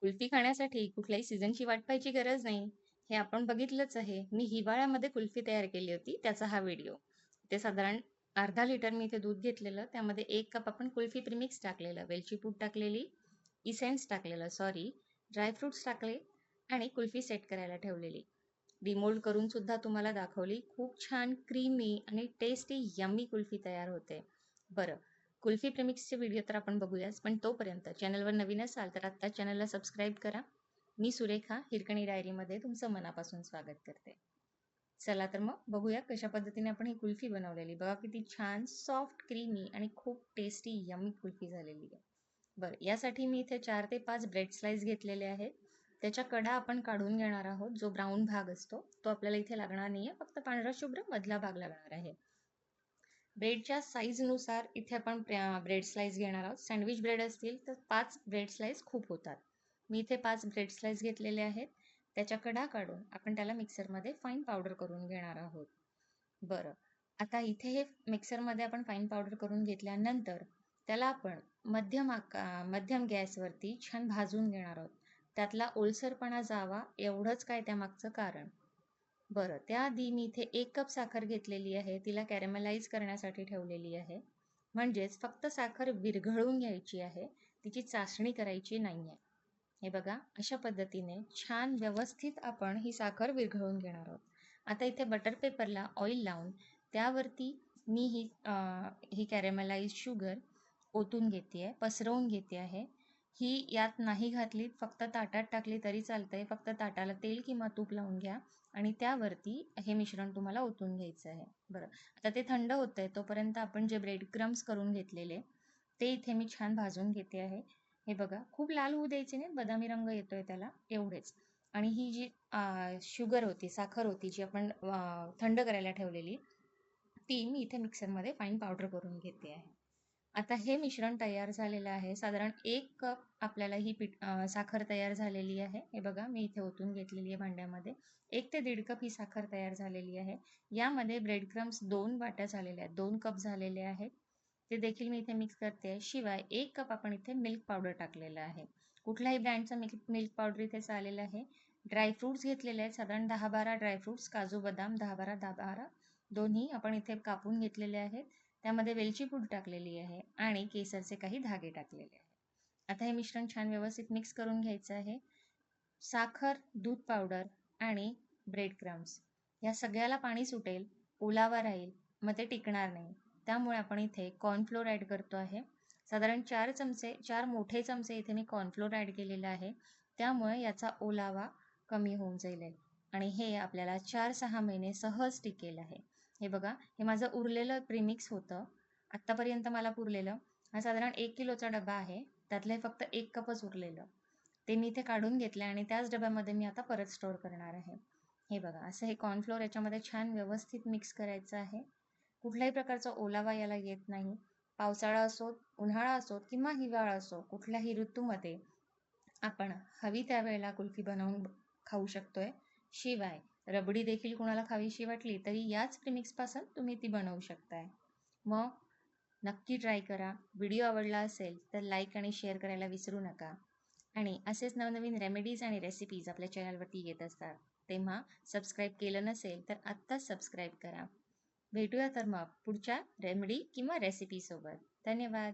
कुल्फी खाण्यासाठी कुठल्याही सीझनची वाट पाहायची गरज नाही. हे आपण बघितलंच आहे. मी हिवाळ्यामध्ये कुल्फी तयार केली होती, त्याचा हा व्हिडिओ. ते साधारण अर्धा लिटर मी इथे दूध घेतलेलं, त्यामध्ये 1 कप आपण कुल्फी प्रीमिक्स टाकलेलं, वेलची पूड टाकलेली, इसेन्स टाकलेलं, सॉरी, ड्रायफ्रुट्स टाकले आणि कुल्फी सेट करायला ठेवलेली. डिमोल्ड करून सुद्धा तुम्हाला दाखवली. खूप छान क्रीमी आणि टेस्टी यम्मी कुल्फी तयार होते. बरं, कुल्फी प्रेमिक्सचे व्हिडिओ तर आपण बघूयाच, पण तोपर्यंत चॅनलवर नवीन असाल तर आत्ता चॅनलला सबस्क्राईब करा. मी सुरेखा हिरकणी डायरीमध्ये तुमचं मनापासून स्वागत करते. चला तर मग बघूया कशा पद्धतीने आपण ही कुल्फी बनवलेली. बघा किती छान सॉफ्ट, क्रीमी आणि खूप टेस्टी यम्मी कुल्फी झालेली आहे. बरं, यासाठी मी इथे 4 ते 5 ब्रेड स्लाइस घेतलेले आहेत. त्याच्या कडा आपण काढून घेणार आहोत. जो ब्राउन भाग असतो तो आपल्याला इथे लागणार नाहीये. फक्त पांढरा शुभ्र मधला भाग लागणार आहे. ब्रेडच्या साईजनुसार इथे आपण ब्रेड स्लाइस घेणार आहोत. सँडविच ब्रेड असतील तर 5 ब्रेड स्लाइस खूप होतात. मी इथे 5 ब्रेड स्लाइस घेतलेले आहेत. त्याच्या कडा काढून आपण त्याला मिक्सरमध्ये फाईन पावडर करून घेणार आहोत. बरं, आता इथे हे मिक्सरमध्ये आपण फाईन पावडर करून घेतल्यानंतर त्याला आपण मध्यम गॅसवरती छान भाजून घेणार आहोत. त्यातला ओलसरपणा जावा एवढंच काय त्यामागचं कारण. बरं, त्याआधी मी इथे 1 कप साखर घेतलेली आहे. तिला कॅरमलाइज करण्यासाठी ठेवलेली आहे. म्हणजेच फक्त साखर विरघळून घ्यायची आहे. तिची चासणी करायची नाहीये. हे बघा, अशा पद्धतीने छान व्यवस्थित आपण ही साखर विरघळून घेणार आहोत. आता इथे बटर पेपरला ऑइल लावून त्यावरती मी ही कॅरमलाइज्ड शुगर ओतून घेतेय, पसरवून घेते आहे. ही यात नाही घातली, फक्त ताटात टाकली तरी चालतंय. फक्त ताटाला तेल किंवा तूप लावून घ्या आणि त्यावरती हे मिश्रण तुम्हाला ओतून घ्यायचं आहे. बरं, आता ते थंड होतंय तोपर्यंत आपण जे ब्रेड क्रम्स करून घेतलेले ते इथे मी छान भाजून घेते आहे. हे बघा, खूप लाल होऊ द्यायचे नाही, बदामी रंग येतोय त्याला एवढेच. आणि ही जी शुगर होती, साखर होती जी आपण थंड करायला ठेवलेली, ती मी इथे मिक्सरमध्ये फाईन पावडर करून घेते आहे. आता हे मिश्रण तयार झालेलं आहे. साधारण 1 कप आपल्याला ही साखर तयार झालेली आहे. हे बघा, मी इथे ओतून घेतलेली आहे भांड्यामध्ये. 1 ते 1.5 कप ही साखर तयार झालेली आहे. यामध्ये ब्रेड क्रम्स 2 वाट्या झालेल्या आहेत, 2 कप झालेले आहेत. ते देखील मी इथे मिक्स करते आहे. शिवाय 1 कप आपण इथे मिल्क पावडर टाकलेलं आहे. कुठल्याही ब्रँडचा मिल्क पावडर इथे चालेल आहे. ड्रायफ्रुट्स घेतलेले आहेत, साधारण 10-12 ड्रायफ्रुट्स, काजू, बदाम 10-12 दोन्ही आपण इथे कापून घेतलेले आहेत. त्यामध्ये वेलची पूड टाकलेली आहे आणि केसरचे काही धागे टाकलेले आहेत. आता हे मिश्रण छान व्यवस्थित मिक्स करून घ्यायचं आहे. साखर, दूध पावडर आणि ब्रेड क्रम्स या सगळ्याला पाणी सुटेल, ओलावा राहील, मग ते टिकणार नाही. त्यामुळे आपण इथे कॉर्नफ्लोअर ॲड करतो आहे. साधारण 4 मोठे चमचे इथे मी कॉर्नफ्लोअर ॲड केलेलं आहे. त्यामुळे याचा ओलावा कमी होऊन जाईल आणि हे आपल्याला 4-6 महिने सहज टिकेल आहे. हे बघा, हे माझं उरलेलं प्रीमिक्स होतं. आत्तापर्यंत मला पुरलेलं. हा साधारण 1 किलोचा डबा आहे. त्यातलं हे फक्त 1 कपच उरलेलं. ते मी इथे काढून घेतलं आणि त्याच डब्यामध्ये मी आता परत स्टोअर करणार आहे. हे बघा, असं हे कॉर्नफ्लोअर याच्यामध्ये छान व्यवस्थित मिक्स करायचं आहे. कुठल्याही प्रकारचा ओलावा याला येत नाही. पावसाळा असोत, उन्हाळा असोत किंवा हिवाळा असो, कुठल्याही ऋतूमध्ये आपण हवी त्यावेळेला कुल्फी बनवून खाऊ शकतोय. शिवाय रबडी देखील कुणाला खावीशी वाटली तरी याच प्रीमिक्सपासून तुम्ही ती बनवू शकताय. मग नक्की ट्राय करा. व्हिडिओ आवडला असेल तर लाईक आणि शेअर करायला विसरू नका. आणि असेच नवनवीन रेमेडीज आणि रेसिपीज आपल्या चॅनलवरती येत असतात. तेव्हा सबस्क्राईब केलं नसेल तर आत्ताच सबस्क्राईब करा. भेटूया तर मग पुढच्या रेमेडी किंवा रेसिपीसोबत. धन्यवाद.